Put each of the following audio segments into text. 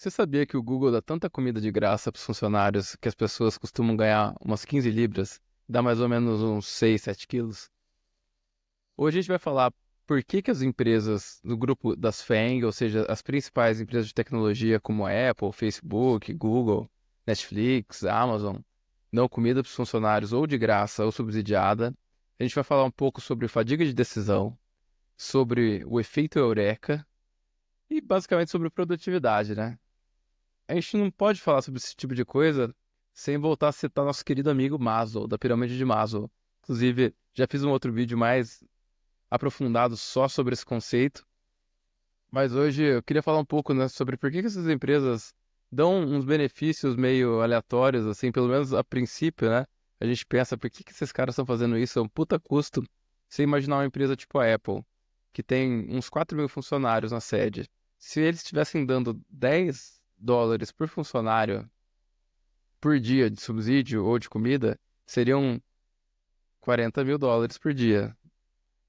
Você sabia que o Google dá tanta comida de graça para os funcionários que as pessoas costumam ganhar umas 15 libras, dá mais ou menos uns 6, 7 quilos? Hoje a gente vai falar por que as empresas do grupo das FAANG, ou seja, as principais empresas de tecnologia como a Apple, Facebook, Google, Netflix, Amazon, dão comida para os funcionários ou de graça ou subsidiada. A gente vai falar um pouco sobre fadiga de decisão, sobre o efeito Eureka e basicamente sobre produtividade, né? A gente não pode falar sobre esse tipo de coisa sem voltar a citar nosso querido amigo Maslow, da pirâmide de Maslow. Inclusive, já fiz um outro vídeo mais aprofundado só sobre esse conceito, mas hoje eu queria falar um pouco, né, sobre por que essas empresas dão uns benefícios meio aleatórios, assim, pelo menos a princípio, né? A gente pensa, por que esses caras estão fazendo isso? É um puta custo. Você imaginar uma empresa tipo a Apple, que tem uns 4 mil funcionários na sede. Se eles estivessem dando US$ 10 por funcionário por dia de subsídio ou de comida, seriam US$ 40 mil por dia.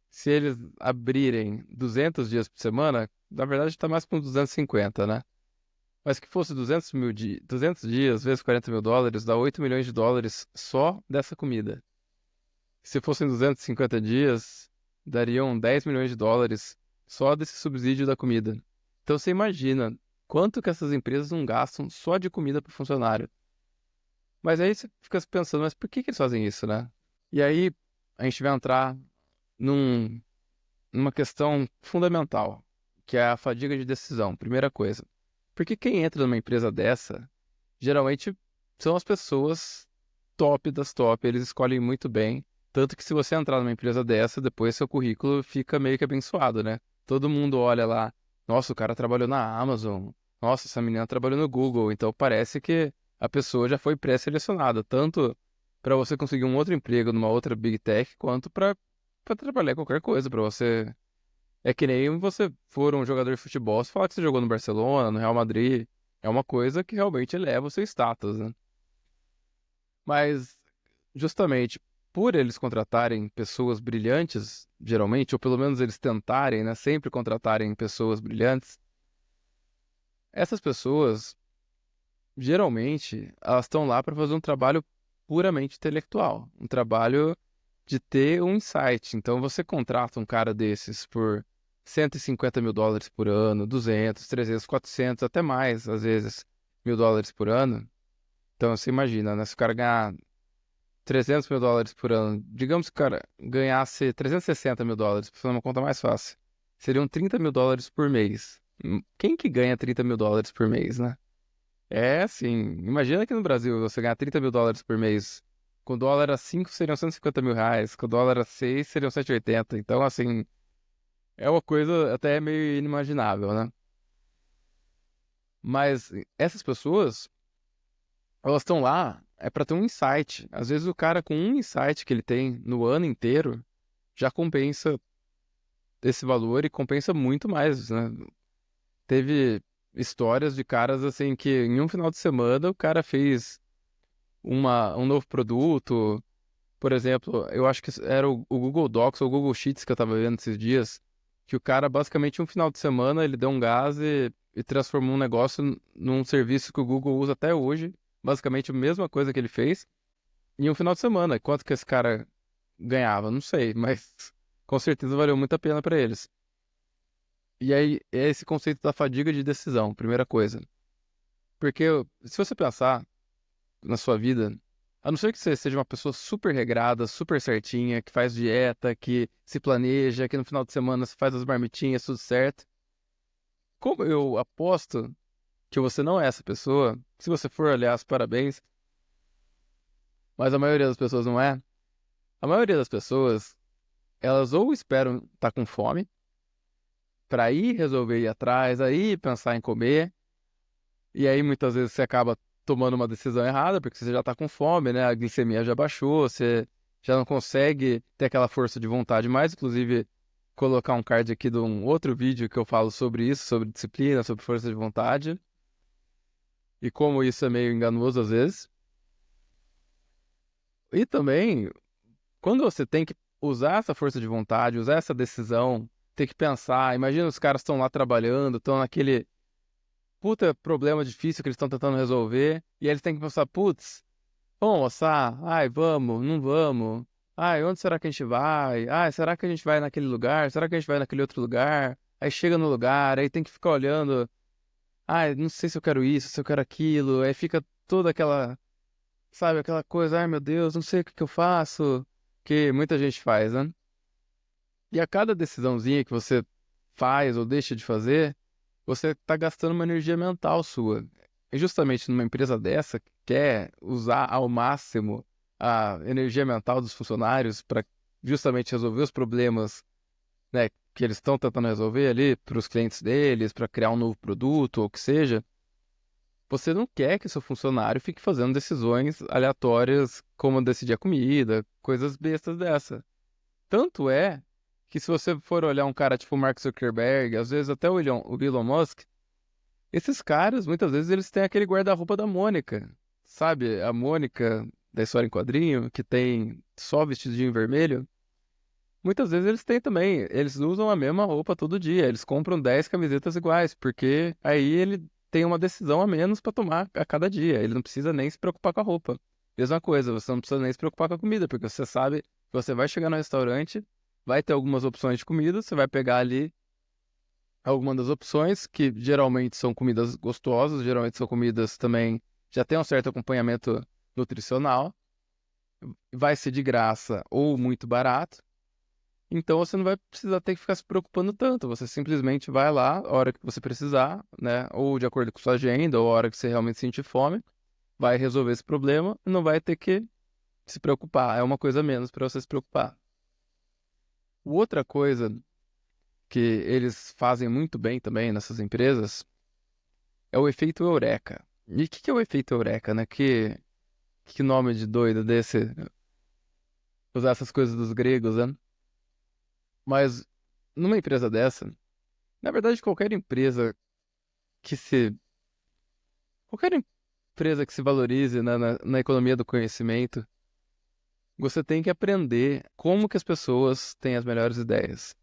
Se eles abrirem 200 dias por semana, na verdade está mais com 250, né? Mas que fosse 200 dias vezes US$ 40 mil, dá US$ 8 milhões só dessa comida. Se fossem 250 dias, dariam US$ 10 milhões só desse subsídio da comida. Então você imagina quanto que essas empresas não gastam só de comida para funcionário. Mas aí você fica se pensando, mas por que eles fazem isso, né? E aí a gente vai entrar num, numa questão fundamental, que é a fadiga de decisão. Primeira coisa, porque quem entra numa empresa dessa, geralmente são as pessoas top das top, eles escolhem muito bem. Tanto que se você entrar numa empresa dessa, depois seu currículo fica meio que abençoado, né? Todo mundo olha lá, nossa, o cara trabalhou na Amazon, nossa, essa menina trabalhou no Google, então parece que a pessoa já foi pré-selecionada, tanto para você conseguir um outro emprego numa outra Big Tech, quanto para trabalhar em qualquer coisa, para você. É que nem você for um jogador de futebol, você falar que você jogou no Barcelona, no Real Madrid, é uma coisa que realmente eleva o seu status, né? Mas, justamente, por eles contratarem pessoas brilhantes, geralmente, ou pelo menos eles tentarem, né, sempre contratarem pessoas brilhantes, essas pessoas, geralmente, elas estão lá para fazer um trabalho puramente intelectual, um trabalho de ter um insight. Então, você contrata um cara desses por US$ 150 mil por ano, 200, 300, 400, até mais, às vezes, US$ 1.000 por ano. Então, você imagina, né? Se o cara ganhar US$ 300 mil por ano, digamos que o cara ganhasse US$ 360 mil, para fazer uma conta mais fácil, seriam US$ 30 mil por mês. Quem que ganha US$ 30 mil por mês, né? É assim, imagina que no Brasil você ganhar US$ 30 mil por mês. Com o dólar a 5 seriam R$ 150 mil, com o dólar a 6 seriam 180. Então, assim, é uma coisa até meio inimaginável, né? Mas essas pessoas, elas estão lá é para ter um insight. Às vezes o cara com um insight que ele tem no ano inteiro já compensa esse valor e compensa muito mais, né? Teve histórias de caras assim que em um final de semana o cara fez um novo produto. Por exemplo, eu acho que era o Google Docs ou o Google Sheets que eu tava vendo esses dias, que o cara, basicamente, um final de semana, ele deu um gás e transformou um negócio num serviço que o Google usa até hoje, basicamente a mesma coisa que ele fez, em um final de semana. Quanto que esse cara ganhava? Não sei, mas com certeza valeu muito a pena para eles. E aí, é esse conceito da fadiga de decisão, primeira coisa. Porque se você pensar na sua vida, a não ser que você seja uma pessoa super regrada, super certinha, que faz dieta, que se planeja, que no final de semana você faz as marmitinhas, tudo certo. Como eu aposto que você não é essa pessoa, se você for, aliás, parabéns, mas a maioria das pessoas não é. A maioria das pessoas, elas ou esperam estar com fome, para ir resolver ir atrás, aí pensar em comer, e aí muitas vezes você acaba tomando uma decisão errada, porque você já tá com fome, né? A glicemia já baixou, você já não consegue ter aquela força de vontade mais. Inclusive, colocar um card aqui de um outro vídeo que eu falo sobre isso, sobre disciplina, sobre força de vontade, e como isso é meio enganoso às vezes. E também, quando você tem que usar essa força de vontade, usar essa decisão, ter que pensar, imagina os caras estão lá trabalhando, estão naquele puta problema difícil que eles estão tentando resolver, e eles têm que pensar, putz, vamos almoçar? Ai, vamos, não vamos? Ai, onde será que a gente vai? Ai, será que a gente vai naquele lugar? Será que a gente vai naquele outro lugar? Aí chega no lugar, aí tem que ficar olhando, ai, não sei se eu quero isso, se eu quero aquilo, aí fica toda aquela, sabe, aquela coisa, ai meu Deus, não sei o que que eu faço, que muita gente faz, né? E a cada decisãozinha que você faz ou deixa de fazer, você está gastando uma energia mental sua. E justamente numa empresa dessa, que quer usar ao máximo a energia mental dos funcionários para justamente resolver os problemas, né, que eles estão tentando resolver ali para os clientes deles, para criar um novo produto ou o que seja, você não quer que seu funcionário fique fazendo decisões aleatórias como decidir a comida, coisas bestas dessa. Tanto é que se você for olhar um cara tipo Mark Zuckerberg, às vezes até o Elon Musk, esses caras, muitas vezes, eles têm aquele guarda-roupa da Mônica. Sabe? A Mônica da história em quadrinho, que tem só vestidinho vermelho. Muitas vezes eles têm também. Eles usam a mesma roupa todo dia. Eles compram 10 camisetas iguais, porque aí ele tem uma decisão a menos para tomar a cada dia. Ele não precisa nem se preocupar com a roupa. Mesma coisa, você não precisa nem se preocupar com a comida, porque você sabe que você vai chegar no restaurante, vai ter algumas opções de comida, você vai pegar ali algumas das opções, que geralmente são comidas gostosas, geralmente são comidas também já tem um certo acompanhamento nutricional, vai ser de graça ou muito barato, então você não vai precisar ter que ficar se preocupando tanto, você simplesmente vai lá a hora que você precisar, né, ou de acordo com sua agenda, ou a hora que você realmente sentir fome, vai resolver esse problema e não vai ter que se preocupar, é uma coisa a menos para você se preocupar. Outra coisa que eles fazem muito bem também nessas empresas é o efeito Eureka. E o que é o efeito Eureka, né? Que nome de doido desse, usar essas coisas dos gregos, né? Mas numa empresa dessa, na verdade, que se. qualquer empresa que se valorize na economia do conhecimento, você tem que aprender como que as pessoas têm as melhores ideias.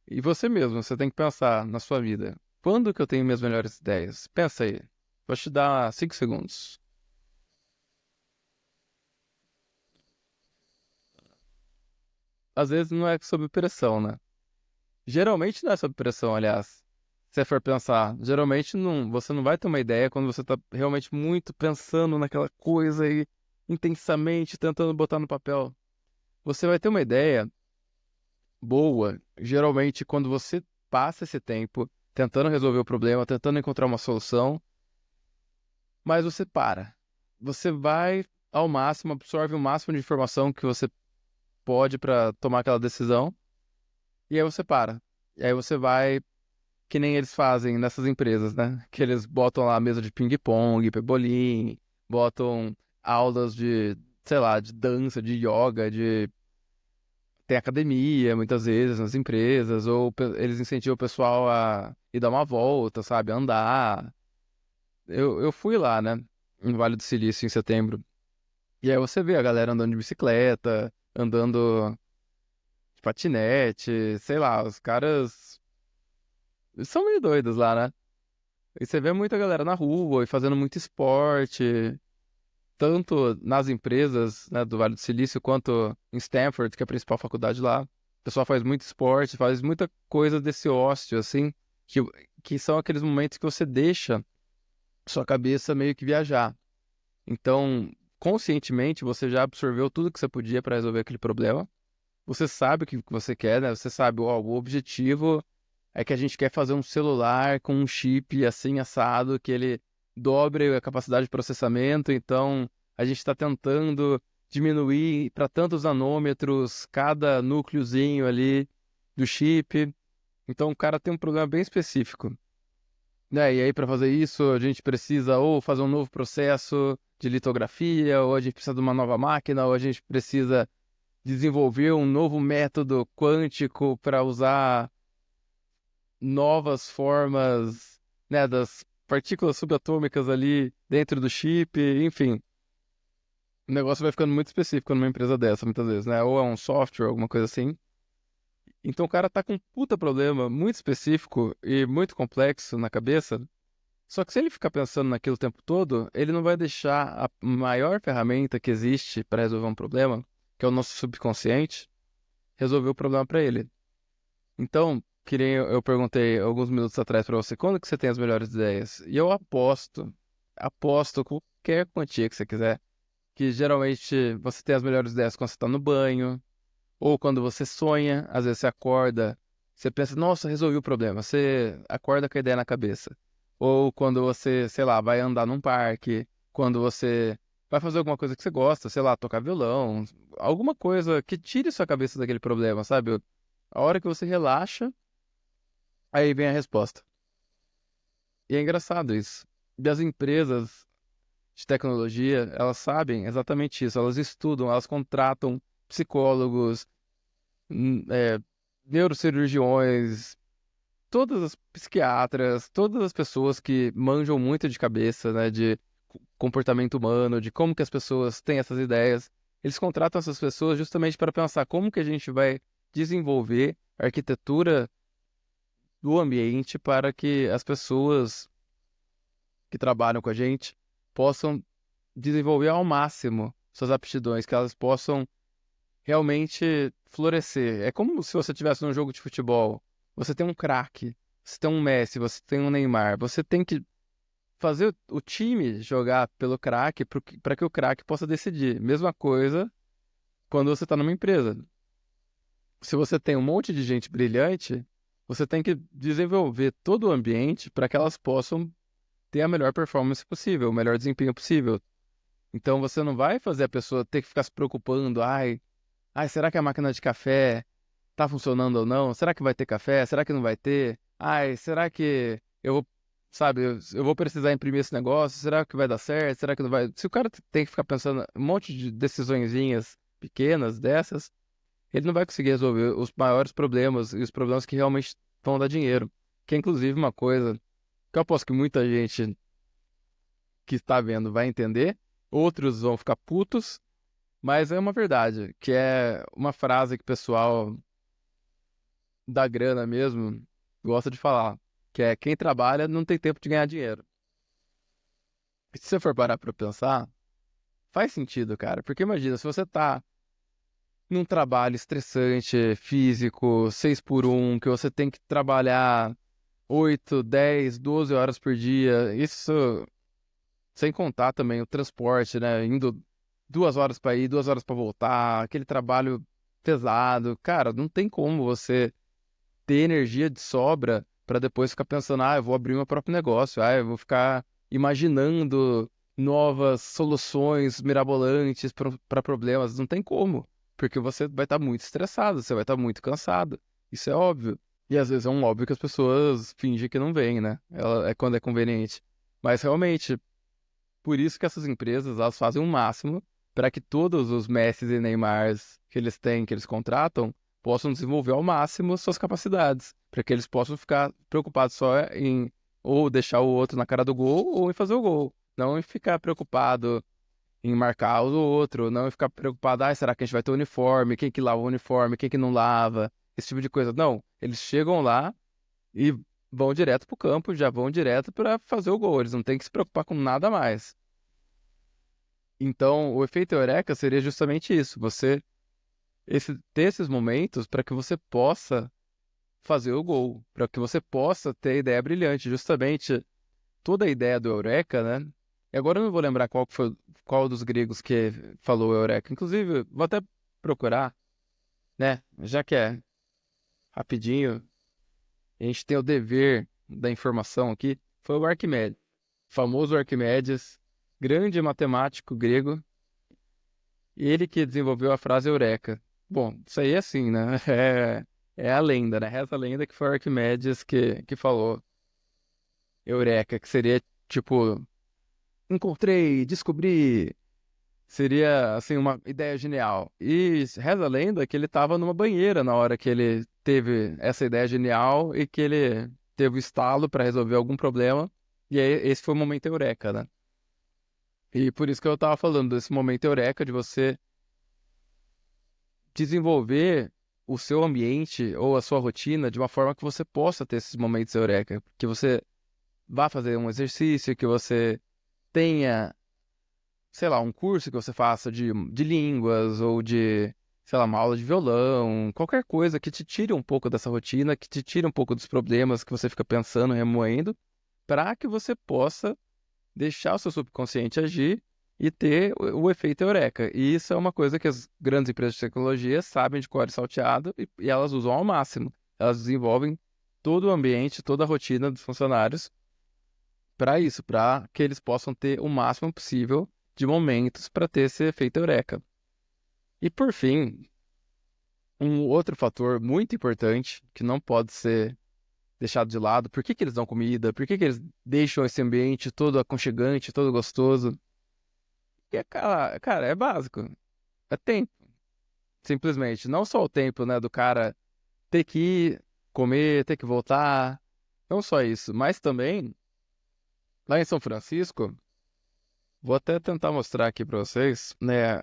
E você mesmo, você tem que pensar na sua vida. Quando que eu tenho minhas melhores ideias? Pensa aí. Vou te dar 5 segundos. Às vezes não é sob pressão, né? Geralmente não é sob pressão, aliás. Se você for pensar, geralmente não, você não vai ter uma ideia quando você tá realmente muito pensando naquela coisa e intensamente tentando botar no papel. Você vai ter uma ideia boa, geralmente quando você passa esse tempo tentando resolver o problema, tentando encontrar uma solução, mas você para. Você vai ao máximo, absorve o máximo de informação que você pode para tomar aquela decisão, e aí você para. E aí você vai que nem eles fazem nessas empresas, né? Que eles botam lá a mesa de ping-pong, pebolim, botam aulas de, sei lá, de dança, de yoga, de... Tem academia, muitas vezes, nas empresas, ou eles incentivam o pessoal a ir dar uma volta, sabe? Andar. Eu fui lá, né? Em Vale do Silício, em setembro. E aí você vê a galera andando de bicicleta, andando de patinete, sei lá, os caras são meio doidos lá, né? E você vê muita galera na rua e fazendo muito esporte, tanto nas empresas, né, do Vale do Silício, quanto em Stanford, que é a principal faculdade lá. O pessoal faz muito esporte, faz muita coisa desse ócio, assim, que, que são aqueles momentos que você deixa sua cabeça meio que viajar. Então, conscientemente, você já absorveu tudo que você podia para resolver aquele problema. Você sabe o que você quer, né? Você sabe, ó, o objetivo é que a gente quer fazer um celular com um chip assim assado, que ele dobre a capacidade de processamento. Então, a gente está tentando diminuir para tantos nanômetros cada núcleozinho ali do chip. Então, o cara tem um problema bem específico. Né? E aí, para fazer isso, a gente precisa ou fazer um novo processo de litografia, ou a gente precisa de uma nova máquina, ou a gente precisa desenvolver um novo método quântico para usar novas formas, né, das partículas subatômicas ali dentro do chip, enfim. O negócio vai ficando muito específico numa empresa dessa, muitas vezes, né? Ou é um software, alguma coisa assim. Então o cara tá com um puta problema muito específico e muito complexo na cabeça, Só que se ele ficar pensando naquilo o tempo todo, ele não vai deixar a maior ferramenta que existe para resolver um problema, que é o nosso subconsciente, resolver o problema para ele. Então, que nem eu perguntei alguns minutos atrás para você, quando que você tem as melhores ideias? E eu aposto qualquer quantia que você quiser, que geralmente você tem as melhores ideias quando você está no banho, ou quando você sonha, às vezes você acorda, você pensa, nossa, resolvi o problema. Você acorda com a ideia na cabeça. Ou quando você, sei lá, vai andar num parque, quando você vai fazer alguma coisa que você gosta, sei lá, tocar violão, alguma coisa que tire sua cabeça daquele problema, sabe? A hora que você relaxa, aí vem a resposta. E é engraçado isso. E as empresas de tecnologia, elas sabem exatamente isso. Elas estudam, elas contratam psicólogos, é, neurocirurgiões, todas as psiquiatras, todas as pessoas que manjam muito de cabeça, né, de comportamento humano, de como que as pessoas têm essas ideias. Eles contratam essas pessoas justamente para pensar como que a gente vai desenvolver a arquitetura do ambiente para que as pessoas que trabalham com a gente possam desenvolver ao máximo suas aptidões, que elas possam realmente florescer. É como se você tivesse num jogo de futebol. Você tem um craque, você tem um Messi, você tem um Neymar. Você tem que fazer o time jogar pelo craque para que o craque possa decidir. Mesma coisa quando você está numa empresa. Se você tem um monte de gente brilhante, você tem que desenvolver todo o ambiente para que elas possam ter a melhor performance possível, o melhor desempenho possível. Então você não vai fazer a pessoa ter que ficar se preocupando, ai, será que a máquina de café tá funcionando ou não? Será que vai ter café? Será que não vai ter? Ai, será que eu vou, sabe, eu vou precisar imprimir esse negócio? Será que vai dar certo? Será que não vai? Se o cara tem que ficar pensando um monte de decisõezinhas pequenas dessas, ele não vai conseguir resolver os maiores problemas e os problemas que realmente vão dar dinheiro. Que é inclusive uma coisa que eu aposto que muita gente que está vendo vai entender, outros vão ficar putos, mas é uma verdade, que é uma frase que o pessoal da grana mesmo gosta de falar, que é quem trabalha não tem tempo de ganhar dinheiro. E se você for parar pra pensar, faz sentido, cara, porque imagina, se você tá num trabalho estressante, físico, 6 por 1, que você tem que trabalhar 8, 10, 12 horas por dia, isso sem contar também o transporte, né? Indo 2 horas para ir, 2 horas para voltar, aquele trabalho pesado. Cara, não tem como você ter energia de sobra para depois ficar pensando, eu vou abrir meu próprio negócio, eu vou ficar imaginando novas soluções mirabolantes para problemas. Não tem como, porque você vai estar muito estressado, você vai estar muito cansado. Isso é óbvio. E às vezes é um óbvio que as pessoas fingem que não veem, né? É quando é conveniente. Mas realmente, por isso que essas empresas, elas fazem o máximo para que todos os Messi e Neymars que eles têm, que eles contratam, possam desenvolver ao máximo suas capacidades, para que eles possam ficar preocupados só em ou deixar o outro na cara do gol ou em fazer o gol, não em ficar preocupado em marcar o outro, não em ficar preocupado, será que a gente vai ter uniforme, quem que lava o uniforme, quem que não lava, esse tipo de coisa. Não, eles chegam lá e vão direto pro campo, já vão direto para fazer o gol, eles não têm que se preocupar com nada mais. Então, o efeito eureka seria justamente isso, você ter esses momentos para que você possa fazer o gol, para que você possa ter a ideia brilhante, justamente toda a ideia do eureka, né? E agora eu não vou lembrar qual dos gregos que falou eureka. Inclusive, vou até procurar, né? Já que é rapidinho, a gente tem o dever da informação aqui, foi o Arquimedes, famoso Arquimedes, grande matemático grego. Ele que desenvolveu a frase Eureka. Bom, isso aí é assim, né? É a lenda, né? Reza a lenda que foi o Arquimedes que falou Eureka, que seria tipo, encontrei, descobri. Seria, assim, uma ideia genial. E reza a lenda que ele estava numa banheira na hora que ele teve essa ideia genial e que ele teve o estalo para resolver algum problema. E aí, esse foi o momento Eureka, né? E por isso que eu tava falando desse momento Eureka de você desenvolver o seu ambiente ou a sua rotina de uma forma que você possa ter esses momentos eureka, que você vá fazer um exercício, que você tenha, sei lá, um curso que você faça de línguas ou de, sei lá, uma aula de violão, qualquer coisa que te tire um pouco dessa rotina, que te tire um pouco dos problemas que você fica pensando, remoendo, para que você possa deixar o seu subconsciente agir e ter o efeito eureka. E isso é uma coisa que as grandes empresas de tecnologia sabem de cor e salteado e elas usam ao máximo. Elas desenvolvem todo o ambiente, toda a rotina dos funcionários para isso, para que eles possam ter o máximo possível de momentos para ter esse efeito eureka. E por fim, um outro fator muito importante que não pode ser deixado de lado, por que que eles dão comida? Por que que eles deixam esse ambiente todo aconchegante, todo gostoso? E cara, é básico. É tempo, simplesmente. Não só o tempo, né, do cara ter que ir comer, ter que voltar. Não só isso, mas também, lá em São Francisco, vou até tentar mostrar aqui para vocês, né,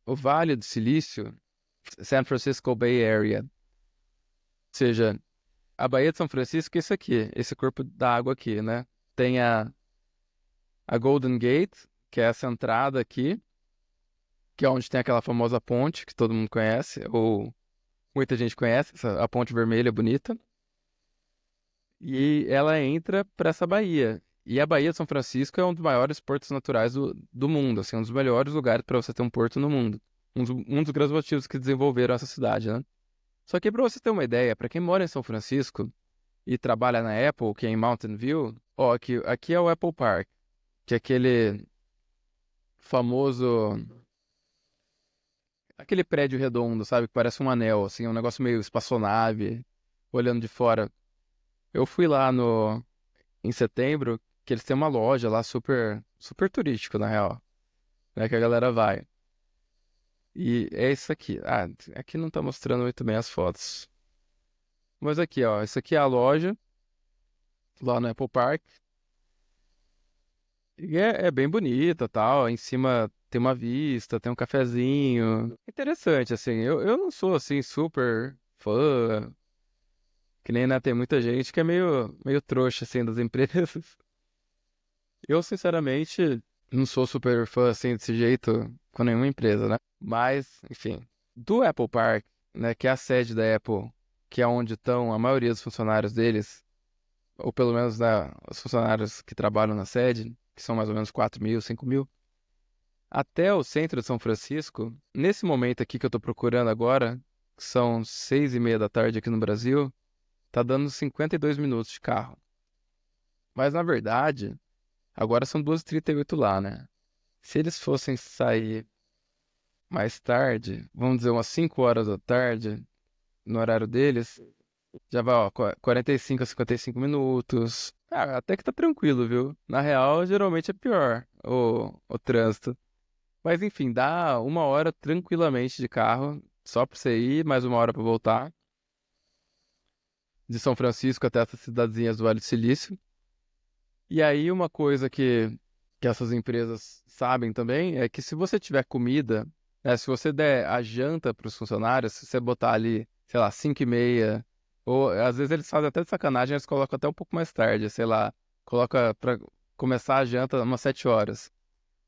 o Vale do Silício, San Francisco Bay Area. Ou seja, a Baía de São Francisco é isso aqui, esse corpo da água aqui, né? Tem a Golden Gate, que é essa entrada aqui, que é onde tem aquela famosa ponte que todo mundo conhece, ou muita gente conhece, a ponte vermelha bonita. E ela entra para essa baía. E a Baía de São Francisco é um dos maiores portos naturais do mundo, assim, um dos melhores lugares para você ter um porto no mundo. Um dos grandes motivos que desenvolveram essa cidade, né? Só que para você ter uma ideia, para quem mora em São Francisco e trabalha na Apple, que é em Mountain View, ó, aqui é o Apple Park, que é famoso, aquele prédio redondo, sabe, que parece um anel, assim, um negócio meio espaçonave, olhando de fora. Eu fui lá no em setembro, que eles têm uma loja lá super super turístico, na real, né, que a galera vai. E é isso aqui. Ah, aqui não tá mostrando muito bem as fotos. Mas aqui, ó, isso aqui é a loja lá no Apple Park. E é bem bonita, tal. Em cima tem uma vista, tem um cafezinho. Interessante, assim. Eu não sou, assim, super fã. Que nem, né, tem muita gente que é meio trouxa, assim, das empresas. Eu, sinceramente, não sou super fã, assim, desse jeito com nenhuma empresa, né? Mas, enfim. Do Apple Park, né, que é a sede da Apple, que é onde estão a maioria dos funcionários deles, ou pelo menos, né, os funcionários que trabalham na sede, que são mais ou menos 4.000, 5.000. Até o centro de São Francisco, nesse momento aqui que eu tô procurando agora, que são 6:30 da tarde aqui no Brasil, tá dando 52 minutos de carro. Mas na verdade, agora são 2:38 lá, né? Se eles fossem sair mais tarde, vamos dizer umas 5 horas da tarde, no horário deles, já vai, ó, 45 a 55 minutos. Ah, até que tá tranquilo, viu? Na real, geralmente é pior o trânsito. Mas enfim, dá 1 hora tranquilamente de carro, só pra você ir, mais 1 hora pra voltar, de São Francisco até essas cidadezinhas do Vale do Silício. E aí, uma coisa que essas empresas sabem também é que se você tiver comida, né, se você der a janta para os funcionários, se você botar ali, sei lá, 5:30, ou às vezes eles fazem até de sacanagem, eles colocam até um pouco mais tarde, sei lá, coloca para começar a janta umas 7 horas.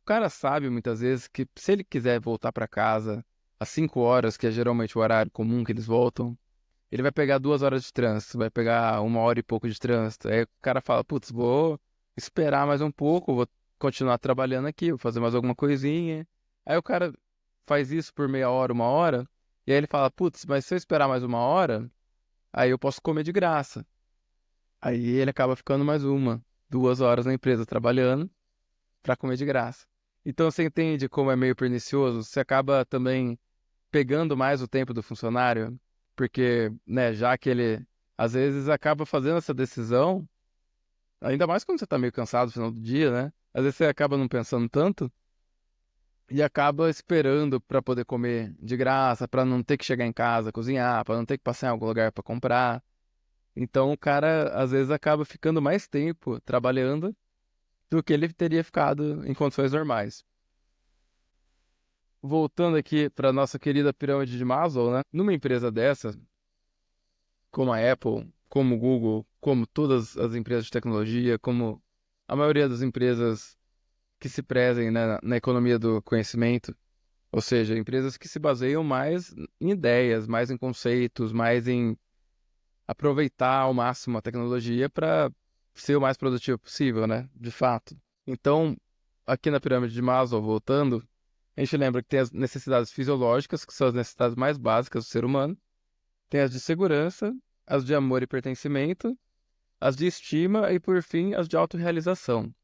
O cara sabe muitas vezes que se ele quiser voltar para casa às 5 horas, que é geralmente o horário comum que eles voltam, ele vai pegar 2 horas de trânsito, vai pegar 1 hora e pouco de trânsito. Aí o cara fala, putz, vou esperar mais um pouco, vou continuar trabalhando aqui, vou fazer mais alguma coisinha. Aí o cara faz isso por meia hora, 1 hora, e aí ele fala, putz, mas se eu esperar mais 1 hora, aí eu posso comer de graça. Aí ele acaba ficando mais 2 horas na empresa trabalhando para comer de graça. Então você entende como é meio pernicioso? Você acaba também pegando mais o tempo do funcionário, porque, né, já que ele às vezes acaba fazendo essa decisão, ainda mais quando você tá meio cansado no final do dia, né? Às vezes você acaba não pensando tanto e acaba esperando para poder comer de graça, para não ter que chegar em casa, cozinhar, para não ter que passar em algum lugar para comprar. Então o cara às vezes acaba ficando mais tempo trabalhando do que ele teria ficado em condições normais. Voltando aqui para nossa querida pirâmide de Maslow, né? Numa empresa dessa, como a Apple, como o Google, como todas as empresas de tecnologia, como a maioria das empresas que se prezem, né, na economia do conhecimento, ou seja, empresas que se baseiam mais em ideias, mais em conceitos, mais em aproveitar ao máximo a tecnologia para ser o mais produtivo possível, né? De fato. Então, aqui na pirâmide de Maslow, voltando, a gente lembra que tem as necessidades fisiológicas, que são as necessidades mais básicas do ser humano, tem as de segurança, as de amor e pertencimento, as de estima e, por fim, as de autorrealização.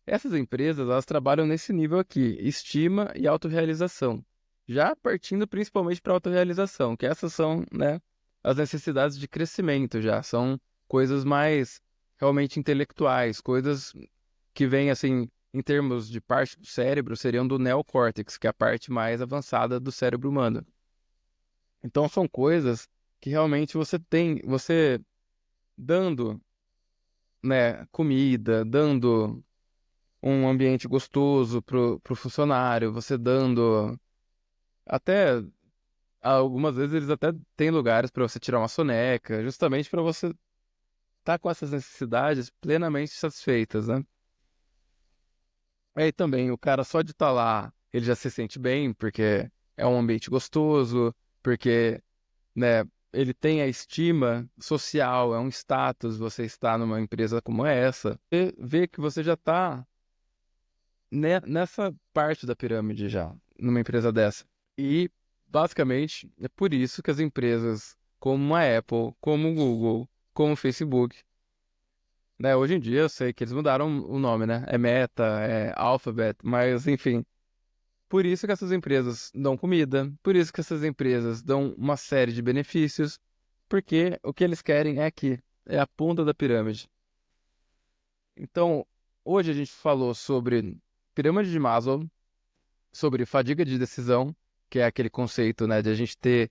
Essas empresas, elas trabalham nesse nível aqui, estima e autorrealização. Já partindo principalmente para autorrealização, que essas são, né, as necessidades de crescimento já, são coisas mais realmente intelectuais, coisas que vêm, assim, em termos de parte do cérebro, seriam do neocórtex, que é a parte mais avançada do cérebro humano. Então são coisas que realmente você dando, né, comida, dando um ambiente gostoso pro funcionário, você dando até algumas vezes eles até têm lugares para você tirar uma soneca, justamente para você estar com essas necessidades plenamente satisfeitas, né? Aí também o cara só de estar lá, ele já se sente bem, porque é um ambiente gostoso, porque, né, ele tem a estima social, é um status você estar numa empresa como essa. Você vê que você já está nessa parte da pirâmide já, numa empresa dessa. E, basicamente, é por isso que as empresas como a Apple, como o Google, como o Facebook, né? Hoje em dia eu sei que eles mudaram o nome, né? É Meta, é Alphabet, mas enfim. Por isso que essas empresas dão comida, por isso que essas empresas dão uma série de benefícios, porque o que eles querem é aqui, é a ponta da pirâmide. Então, hoje a gente falou sobre pirâmide de Maslow, sobre fadiga de decisão, que é aquele conceito, né, de a gente ter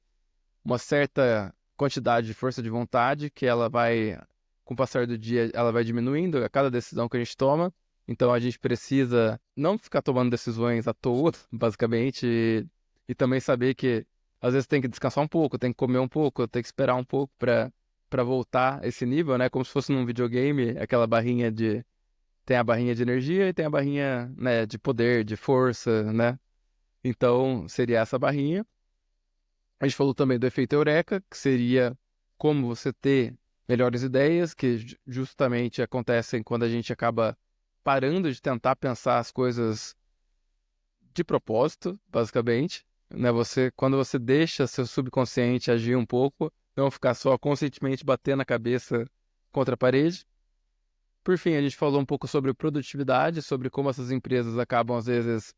uma certa quantidade de força de vontade, que ela vai, com o passar do dia, ela vai diminuindo a cada decisão que a gente toma. Então a gente precisa não ficar tomando decisões à toa, basicamente, e também saber que às vezes tem que descansar um pouco, tem que comer um pouco, tem que esperar um pouco para voltar a esse nível, né? Como se fosse num videogame, aquela barrinha de tem a barrinha de energia e tem a barrinha, né, de poder, de força, né? Então, seria essa barrinha. A gente falou também do efeito Eureka, que seria como você ter melhores ideias, que justamente acontecem quando a gente acaba parando de tentar pensar as coisas de propósito, basicamente, né? Quando você deixa seu subconsciente agir um pouco, não ficar só conscientemente batendo a cabeça contra a parede. Por fim, a gente falou um pouco sobre produtividade, sobre como essas empresas acabam, às vezes,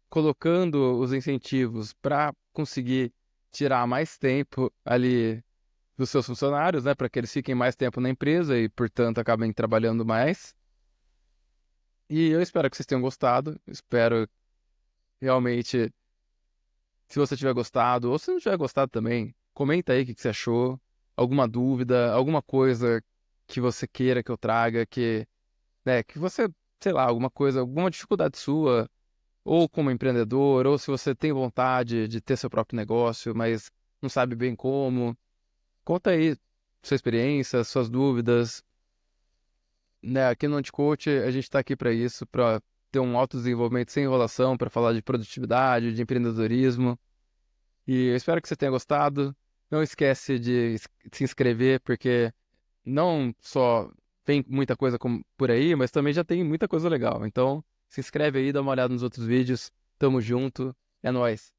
colocando os incentivos para conseguir tirar mais tempo ali dos seus funcionários, né, para que eles fiquem mais tempo na empresa e, portanto, acabem trabalhando mais. E eu espero que vocês tenham gostado. Espero realmente, se você tiver gostado, ou se não tiver gostado também, comenta aí o que que você achou, alguma dúvida, alguma coisa que você queira que eu traga, que você, sei lá, alguma coisa, alguma dificuldade sua ou como empreendedor, ou se você tem vontade de ter seu próprio negócio, mas não sabe bem como. Conta aí sua experiência, suas dúvidas. Né? Aqui no Anticoach, a gente está aqui para isso, para ter um autodesenvolvimento sem enrolação, para falar de produtividade, de empreendedorismo. E eu espero que você tenha gostado. Não esquece de se inscrever, porque não só tem muita coisa por aí, mas também já tem muita coisa legal. Então, se inscreve aí, dá uma olhada nos outros vídeos. Tamo junto. É nóis.